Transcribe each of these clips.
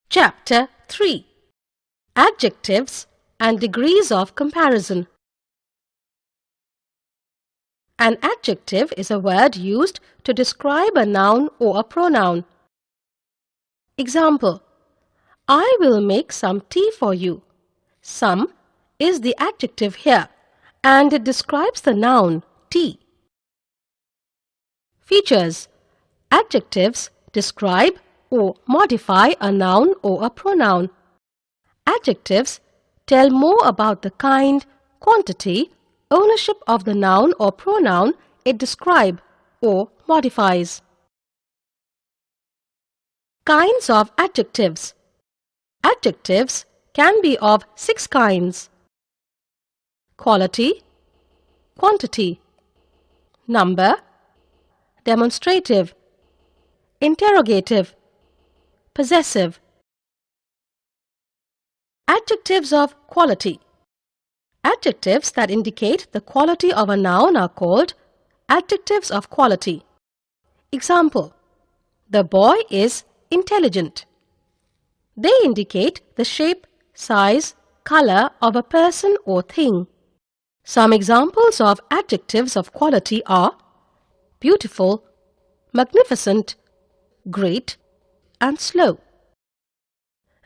Chapter 3. Adjectives and degrees of comparison. An adjective is a word used to describe a noun or a pronoun. Example: I will make some tea for you. Some is the adjective here, and it describes the noun tea. Features: adjectives describe or modify a noun or a pronoun. Adjectives tell more about the kind, quantity, ownership of the noun or pronoun it describes or modifies. Kinds of adjectives. Adjectives can be of 6 kinds: quality, quantity, number, demonstrative, interrogative, possessive. Adjectives of quality. Adjectives that indicate the quality of a noun are called adjectives of quality. Example: the boy is intelligent. They indicate the shape, size, color of a person or thing. Some examples of adjectives of quality are beautiful, magnificent, great, and slow.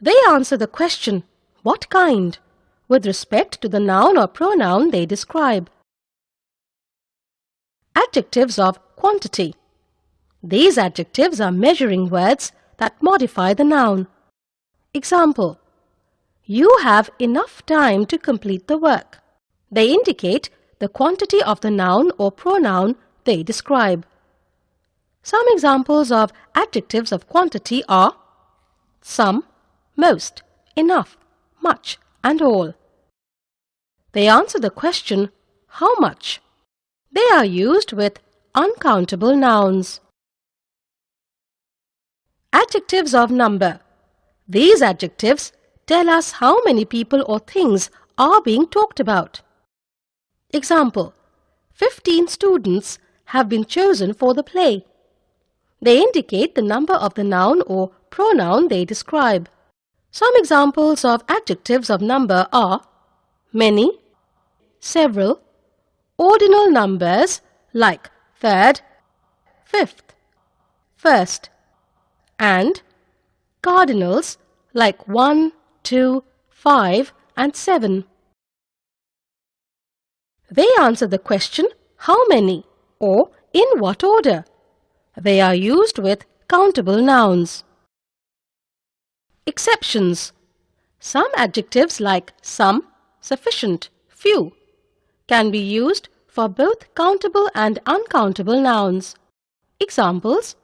They answer the question, what kind, with respect to the noun or pronoun they describe. Adjectives of quantity. These adjectives are measuring words that modify the noun. Example: you have enough time to complete the work. They indicate the quantity of the noun or pronoun they describe. Some examples of adjectives of quantity are some, most, enough, much, and all. They answer the question, how much? They are used with uncountable nouns. Adjectives of number. These adjectives tell us how many people or things are being talked about. Example: 15 students have been chosen for the play. They indicate the number of the noun or pronoun they describe. Some examples of adjectives of number are many, several, ordinal numbers like third, fifth, first, and cardinals like 1, 2, 5, and 7. They answer the question, how many, or in what order. They are used with countable nouns. Exceptions. Some adjectives like some, sufficient, few can be used for both countable and uncountable nouns. Examples: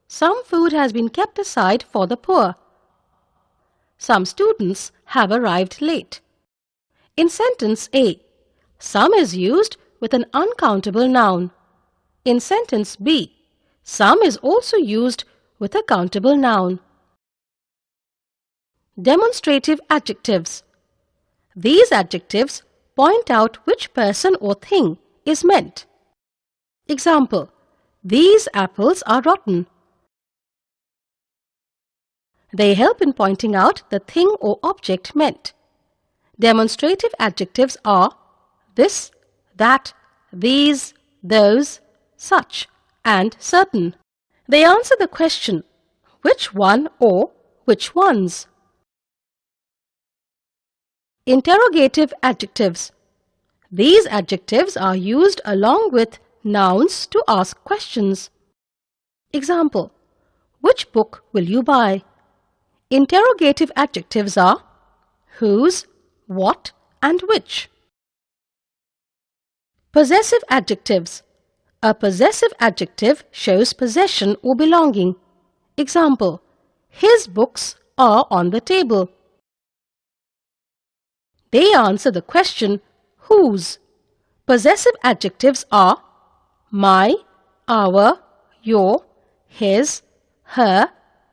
some food has been kept aside for the poor. Some students have arrived late. In sentence A, some is used with an uncountable noun. In sentence B, some is also used with a countable noun. Demonstrative adjectives. These adjectives point out which person or thing is meant. Example: these apples are rotten. They help in pointing out the thing or object meant. Demonstrative adjectives are this, that, these, those, such, and certain. They answer the question, which one or which ones. Interrogative adjectives. These adjectives are used along with nouns to ask questions. Example: which book will you buy? Interrogative adjectives are whose, what, and which. Possessive adjectives. A possessive adjective shows possession or belonging. Example: his books are on the table. They answer the question, whose. Possessive adjectives are my, our, your, his, her,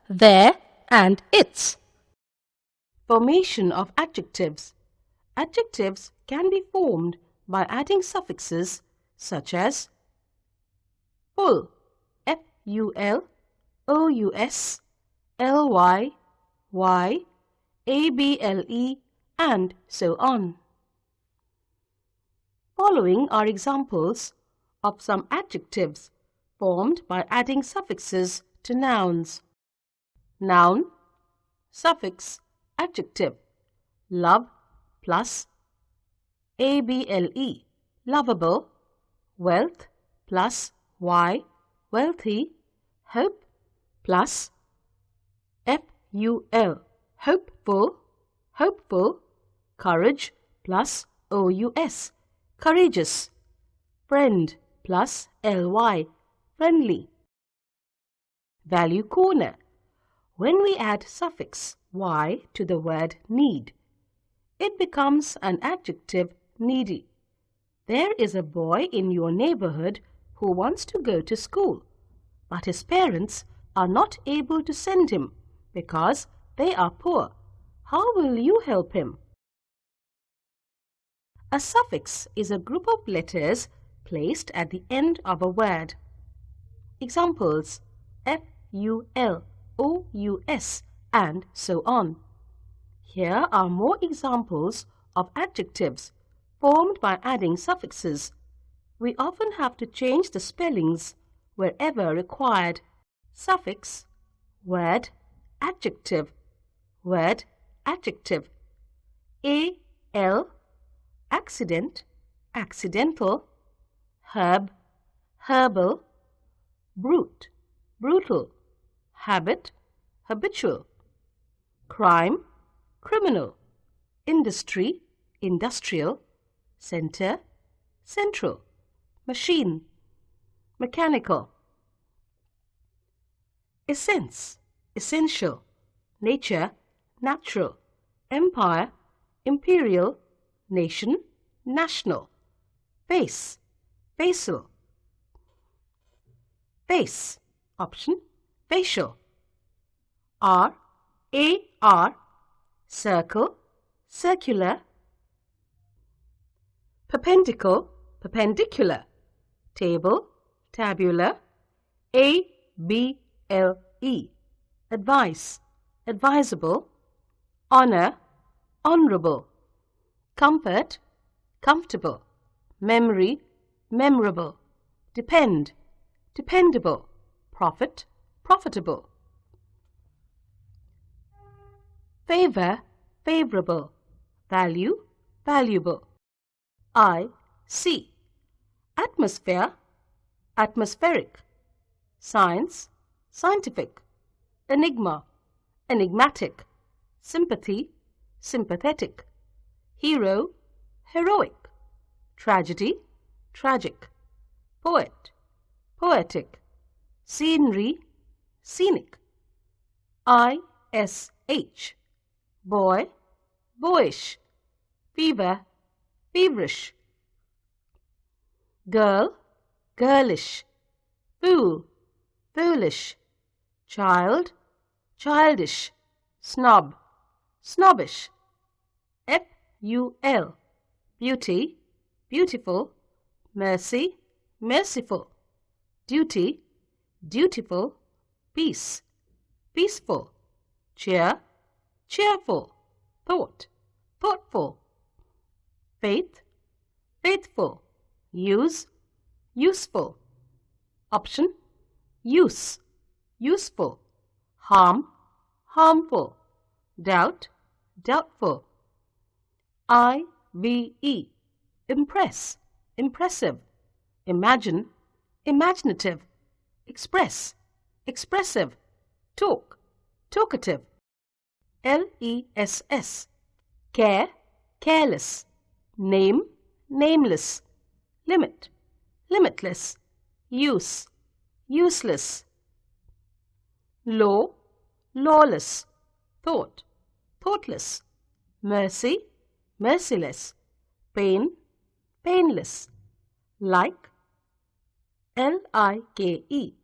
their, and its. Formation of adjectives. Adjectives can be formed by adding suffixes such as full, F-U-L, O-U-S, L-Y, y, able, and so on. Following are examples of some adjectives formed by adding suffixes to nouns. Noun, suffix, adjective, love plus able, lovable, wealth plus y, wealthy, hope plus ful, hopeful, hopeful, courage plus ous, courageous, friend plus ly, friendly. Value corner. When we add suffix y to the word need, it becomes an adjective needy. There is a boy in your neighborhood who wants to go to school, but his parents are not able to send him because they are poor. How will you help him? A suffix is a group of letters placed at the end of a word. Examples: ful, ous, and so on. Here are more examples of adjectives formed by adding suffixes. We often have to change the spellings wherever required. Suffix, word, adjective, word, adjective. Al, accident, accidental, herb, herbal, brute, brutal, habit, habitual, crime, criminal, industry, industrial, center, central, machine, mechanical. Essence, essential, nature, natural, empire, imperial, nation, national, face, facial, face, option, facial, ar, circle, circular, perpendicle, perpendicular, table, tabular, able, advice, advisable, honor, honorable, comfort, comfortable, memory, memorable, depend, dependable, profit, profitable. Favor, favorable, value, valuable. I see. Atmosphere, atmospheric. Science, scientific. Enigma, enigmatic. Sympathy, sympathetic. Hero, heroic. Tragedy, tragic. Poet, poetic. Scenery, scenic. ISH, boy, boyish. Fever, feverish. Girl, girlish. Fool, foolish. Child, childish. Snob, snobbish. FUL, beauty, beautiful. Mercy, merciful. Duty, dutiful. Peace, peaceful. Cheer, cheerful. Thought, thoughtful. Faith, faithful. Use, useful. Option, use, useful. Harm, harmful. Doubt, doubtful. IVE, impress, impressive. Imagine, imaginative. Express, expressive. Talk, talkative. LESS, care, careless. Name, nameless. Limit, limitless. Use, useless. Law, lawless. Thought, thoughtless. Mercy, merciless. Pain, painless. Like, LIKE,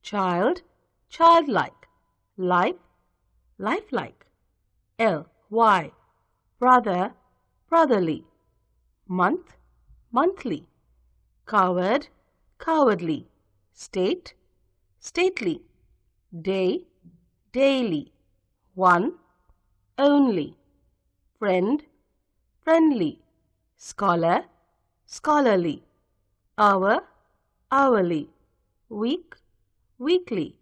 child, childlike. Life, lifelike. LY, brother, brotherly. Month, monthly. Coward, cowardly. State, stately. Day, daily. One, only, friend, friendly, scholar, scholarly, hour, hourly, week, weekly,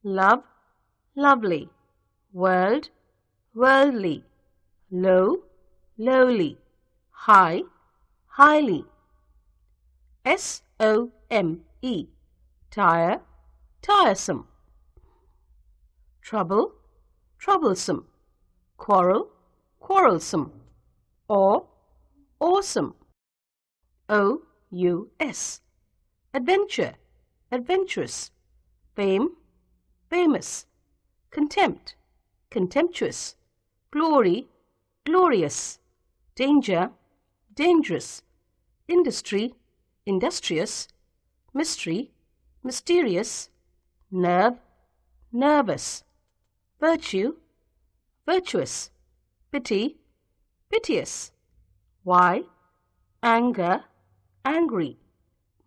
love, lovely, world, worldly, low, lowly, high, highly, SOME, tire, tiresome, trouble, troublesome, quarrel, quarrelsome, awe, awesome, OUS, adventure, adventurous, fame, famous, contempt, contemptuous, glory, glorious, danger, dangerous, industry, industrious, mystery, mysterious, nerve, nervous, virtue, virtuous, pity, piteous, why, anger, angry,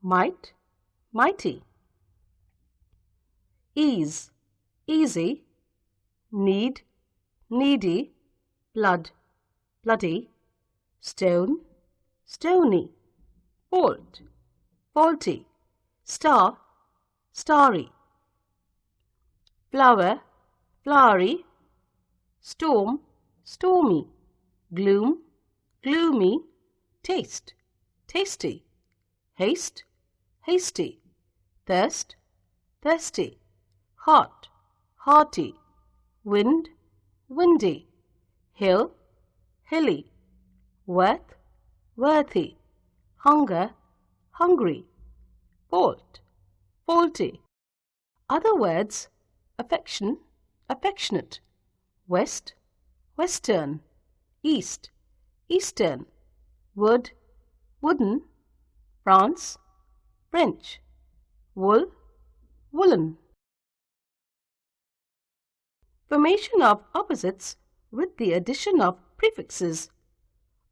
might, mighty, ease, easy, need, needy, blood, bloody, stone, stony, fault, faulty, star, starry, flower, flowery, storm, stormy, gloom, gloomy, taste, tasty, haste, hasty, thirst, thirsty, hot, hearty, wind, windy, hill, hilly, worth, worthy, hunger, hungry, fault, faulty. Other words: affection, affectionate, west, western, east, eastern, wood, wooden, France, French, wool, woolen. Formation of opposites with the addition of prefixes.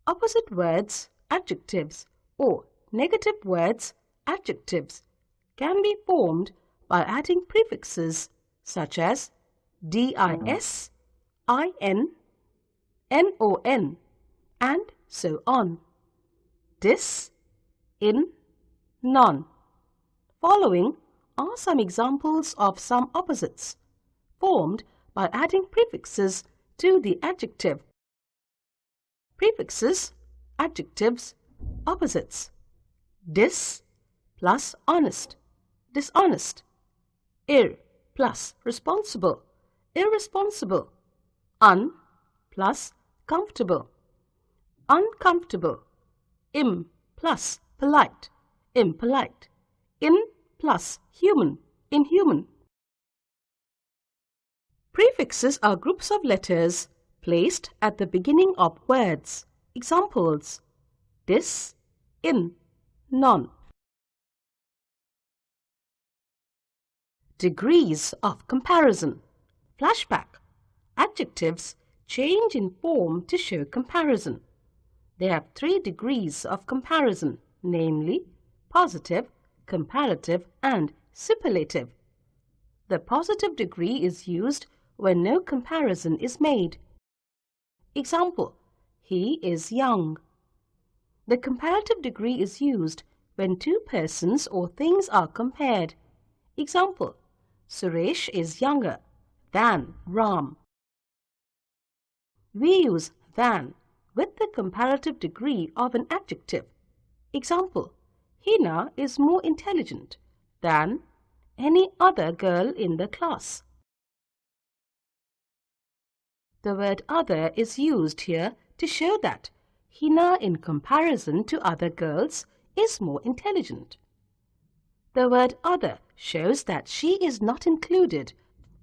Opposite words, adjectives, or negative words, adjectives, can be formed by adding prefixes such as dis, in, non, and so on. Dis, in, non. Following are some examples of some opposites formed by adding prefixes to the adjective. Prefixes, adjectives, opposites. Dis plus honest, dishonest. Ir plus responsible, irresponsible. Un plus comfortable, uncomfortable. Im plus polite, impolite. In plus human, inhuman. Prefixes are groups of letters placed at the beginning of words. Examples: dis, in, non. Degrees of comparison. Flashback. Adjectives change in form to show comparison. They have 3 degrees of comparison, namely positive, comparative, and superlative. The positive degree is used when no comparison is made. Example: he is young. The comparative degree is used when 2 persons or things are compared. Example: Suresh is younger than Ram. We use than with the comparative degree of an adjective. Example: Hina is more intelligent than any other girl in the class. The word other is used here to show that Hina, in comparison to other girls, is more intelligent. The word other shows that she is not included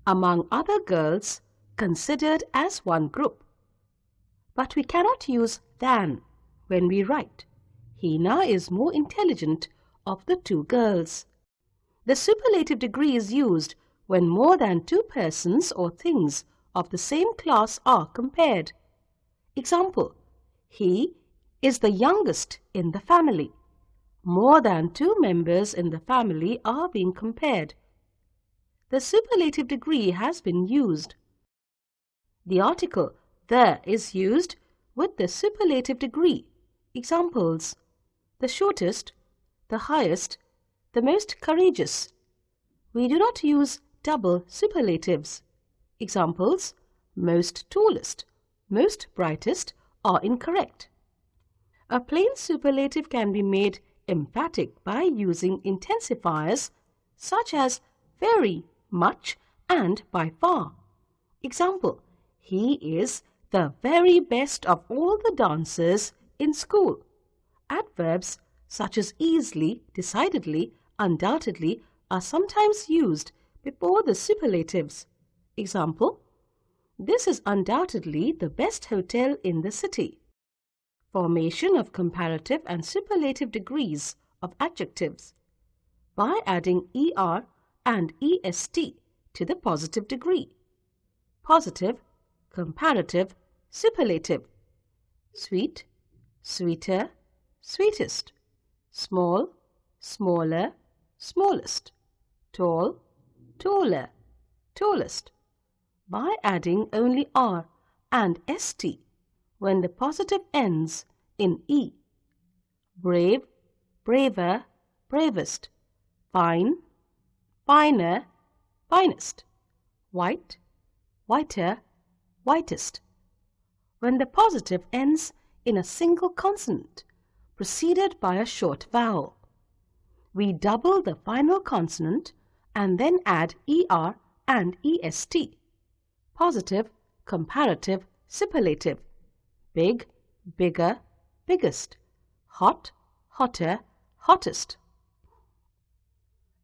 among other girls considered as one group. But we cannot use than when we write Hina is more intelligent of the 2 girls. The superlative degree is used when more than 2 persons or things of the same class are compared. Example: he is the youngest in the family. More than 2 members in the family are being compared. The superlative degree has been used. The article the is used with the superlative degree. Examples: the shortest, the highest, the most courageous. We do not use double superlatives. Examples: most tallest, most brightest are incorrect. A plain superlative can be made emphatic by using intensifiers such as very, much, and by far. Example: he is the very best of all the dancers in school. Adverbs such as easily, decidedly, undoubtedly are sometimes used before the superlatives. Example: this is undoubtedly the best hotel in the city. Formation of comparative and superlative degrees of adjectives by adding er and est to the positive degree. Positive, comparative, superlative. Sweet, sweeter, sweetest. Small, smaller, smallest. Tall, taller, tallest. By adding only r and st when the positive ends in e. Brave, braver, bravest. Fine, finer, finest. White, whiter, whitest. When the positive ends in a single consonant preceded by a short vowel. We double the final consonant and then add er and est. Positive, comparative, superlative. Big, bigger, biggest. Hot, hotter, hottest.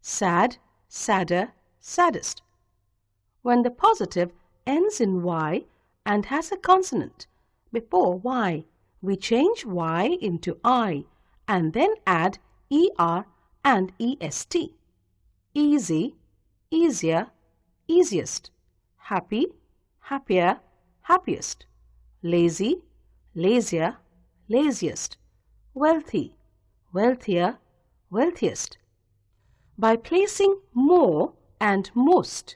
Sad, sadder, saddest. When the positive ends in y and has a consonant before y, we change y into I and then add er and est. Easy, easier, easiest. Happy, happier, happiest. Lazy, lazier, laziest. Wealthy, wealthier, wealthiest. By placing more and most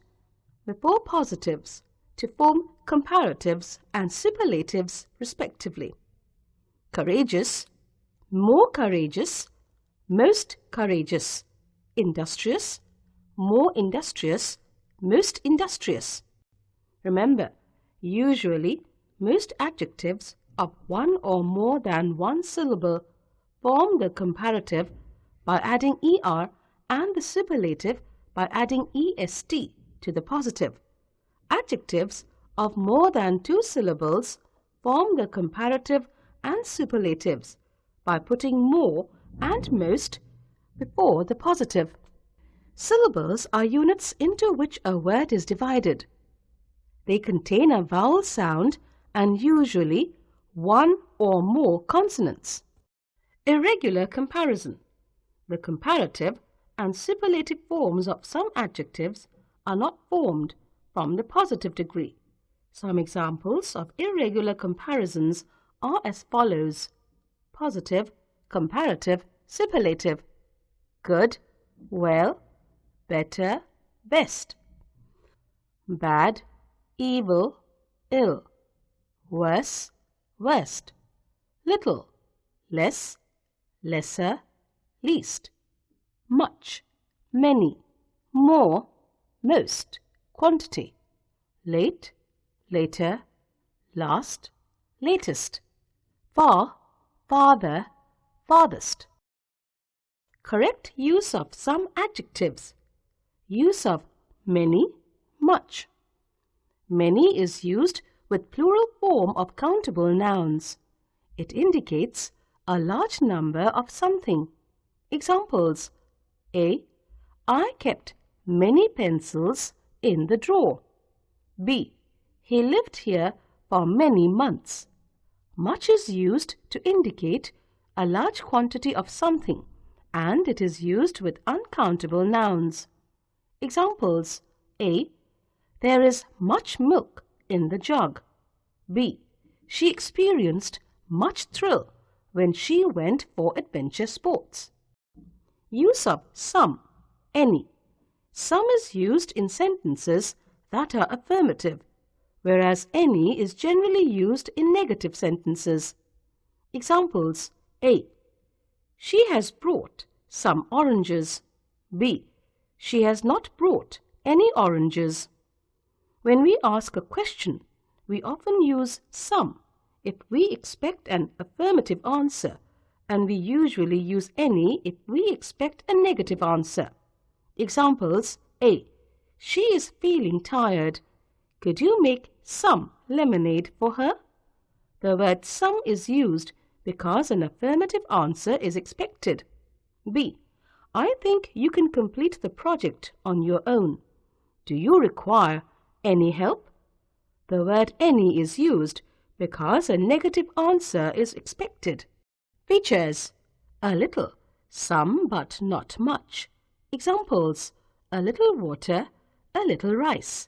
before positives to form comparatives and superlatives respectively. Courageous, more courageous, most courageous. Industrious, more industrious, most industrious. Remember, usually most adjectives of one or more than one syllable form the comparative by adding er and the superlative by adding est to the positive. Adjectives of more than two syllables form the comparative and superlatives by putting more and most before the positive. Syllables are units into which a word is divided. They contain a vowel sound and usually one or more consonants. Irregular comparison. The comparative and superlative forms of some adjectives are not formed from the positive degree. Some examples of irregular comparisons are as follows: positive, comparative, superlative. Good, well, better, best. Bad, evil, ill. Worse, worst. Little, less, lesser, least. Much, many, more, most, quantity. Late, later, last, latest. Far, farther, farthest. Correct use of some adjectives. Use of many, much. Many is used with plural form of countable nouns. It indicates a large number of something. Examples: A. I kept many pencils in the drawer. B. He lived here for many months. Much is used to indicate a large quantity of something, and it is used with uncountable nouns. Examples: A. There is much milk in the jug. B. She experienced much thrill when she went for adventure sports. Use of some, any. Some is used in sentences that are affirmative, whereas any is generally used in negative sentences. Examples: A. She has brought some oranges. B. She has not brought any oranges. When we ask a question, we often use some if we expect an affirmative answer, and we usually use any if we expect a negative answer. Examples: A. She is feeling tired. Could you make some lemonade for her? The word some is used because an affirmative answer is expected. B. I think you can complete the project on your own. Do you require any help? The word any is used because a negative answer is expected. Features: a little, some but not much. Examples: a little water, a little rice.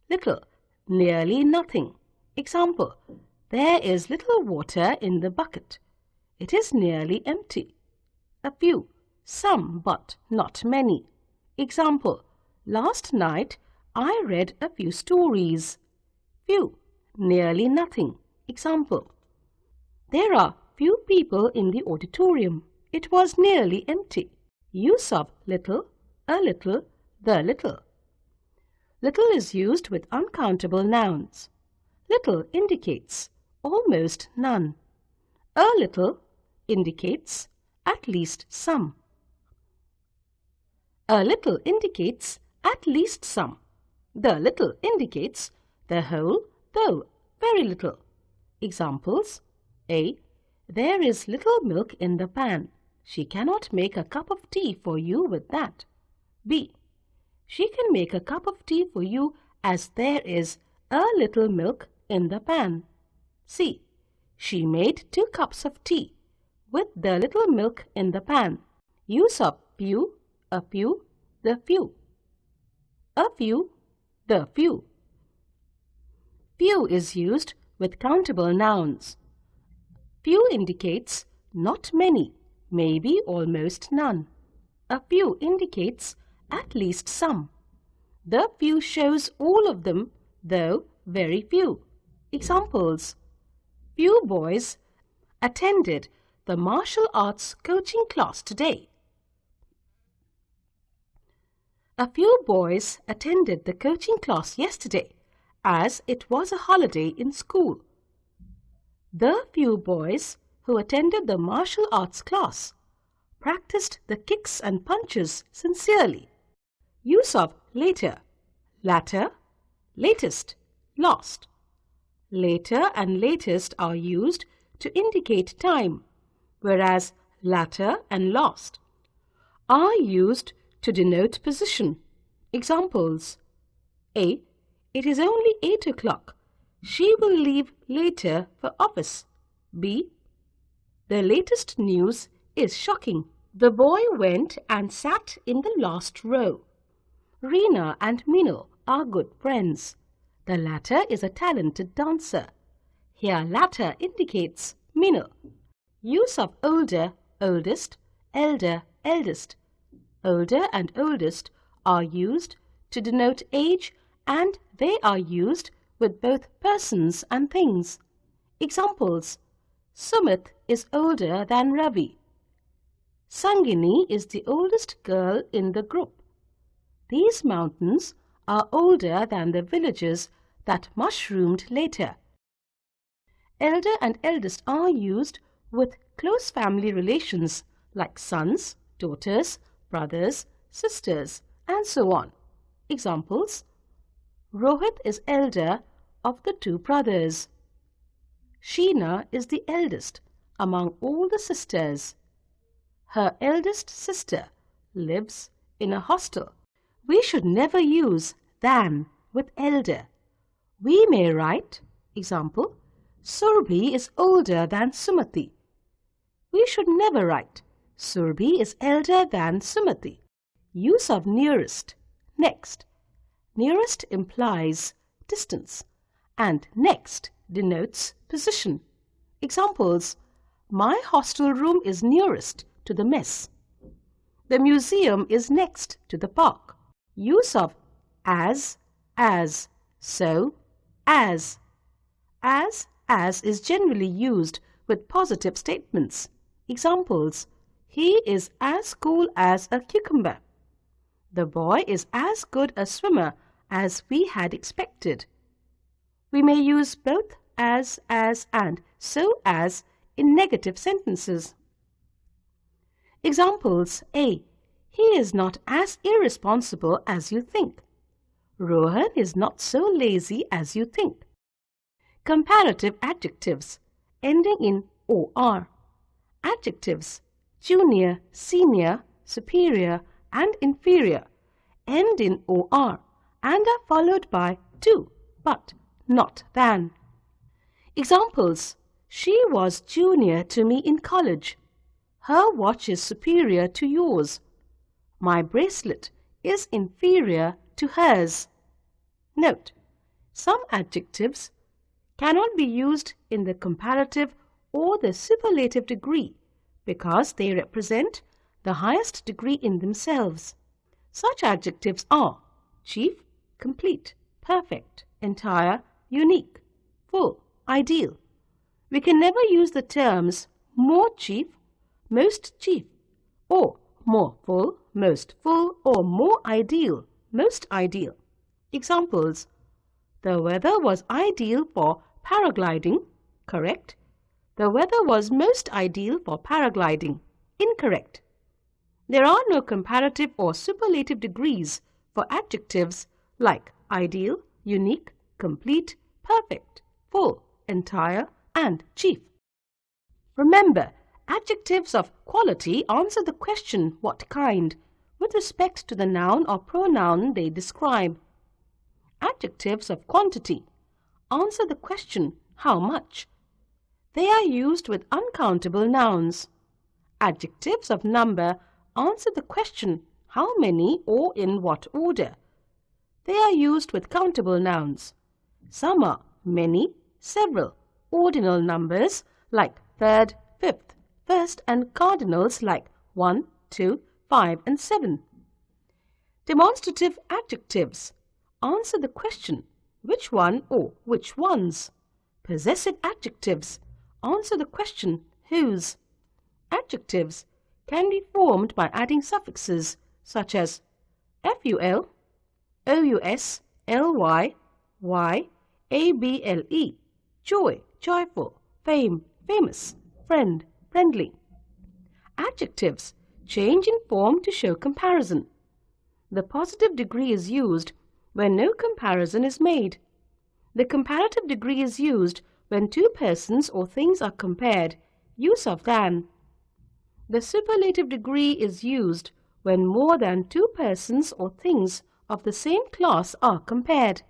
Little, nearly nothing. Example: there is little water in the bucket. It is nearly empty. A few, some but not many. Example: last night I read a few stories. Few, nearly nothing. Example: there are few people in the auditorium. It was nearly empty. Use of little, a little, the little. Little is used with uncountable nouns. Little indicates almost none. A little indicates at least some. A little indicates at least some. The little indicates the whole, though very little. Examples: A. There is little milk in the pan. She cannot make a cup of tea for you with that. B. She can make a cup of tea for you as there is a little milk in the pan. C. She made 2 cups of tea with the little milk in the pan. Use of few, a few, the few. A few, the few. Few is used with countable nouns. Few indicates not many, maybe almost none. A few indicates at least some. The few shows all of them, though very few. Examples: few boys attended the martial arts coaching class today. A few boys attended the coaching class yesterday, as it was a holiday in school. The few boys who attended the martial arts class practiced the kicks and punches sincerely. Use of later, latter, latest, last. Later and latest are used to indicate time, whereas latter and last are used to denote position. Examples: A. It is only 8 o'clock. She will leave later for office. B. The latest news is shocking. The boy went and sat in the last row. Reena and Mino are good friends. The latter is a talented dancer. Here latter indicates Mino. Use of older, oldest, elder, eldest. Older and oldest are used to denote age, and they are used with both persons and things. Examples: Sumit is older than Ravi. Sangini is the oldest girl in the group. These mountains are older than the villages that mushroomed later. Elder and eldest are used with close family relations like sons, daughters, brothers, sisters, and so on. Examples: Rohit is elder of the 2 brothers. Sheena is the eldest among all the sisters. Her eldest sister lives in a hostel. We should never use than with elder. We may write, example, Surbhi is older than Sumati. We should never write, Surbhi is elder than Sumati. Use of nearest, next. Nearest implies distance, and next denotes position. Examples: My hostel room is nearest to the mess. The museum is next to the park. Use of as, so, as. As is generally used with positive statements. Examples: he is as cool as a cucumber. The boy is as good a swimmer as we had expected. We may use both as, and so as in negative sentences. Examples: A. He is not as irresponsible as you think. Rohan is not so lazy as you think. Comparative adjectives ending in or. Adjectives junior, senior, superior and inferior end in or and are followed by to, but, not than. Examples: she was junior to me in college. Her watch is superior to yours. My bracelet is inferior to hers. Note: some adjectives cannot be used in the comparative or the superlative degree because they represent the highest degree in themselves. Such adjectives are chief, complete, perfect, entire, unique, full, ideal. We can never use the terms more chief, most chief, or more full, most full, or more ideal, most ideal. Examples: the weather was ideal for paragliding. Correct. The weather was most ideal for paragliding. Incorrect. There are no comparative or superlative degrees for adjectives like ideal, unique, complete, perfect, full, entire, and chief. Remember, adjectives of quality answer the question what kind with respect to the noun or pronoun they describe. Adjectives of quantity answer the question how much. They are used with uncountable nouns. Adjectives of number answer the question how many or in what order. They are used with countable nouns. Some are many, several, ordinal numbers like third, fifth, first, and cardinals like 1, 2, 5, and 7. Demonstrative adjectives answer the question which one or which ones. Possessive adjectives answer the question whose. Adjectives can be formed by adding suffixes such as ful, ous, ly, y, able, joy, joyful, fame, famous, friend, friendly. Adjectives change in form to show comparison. The positive degree is used when no comparison is made. The comparative degree is used when two persons or things are compared, use of than. The superlative degree is used when more than two persons or things of the same class are compared.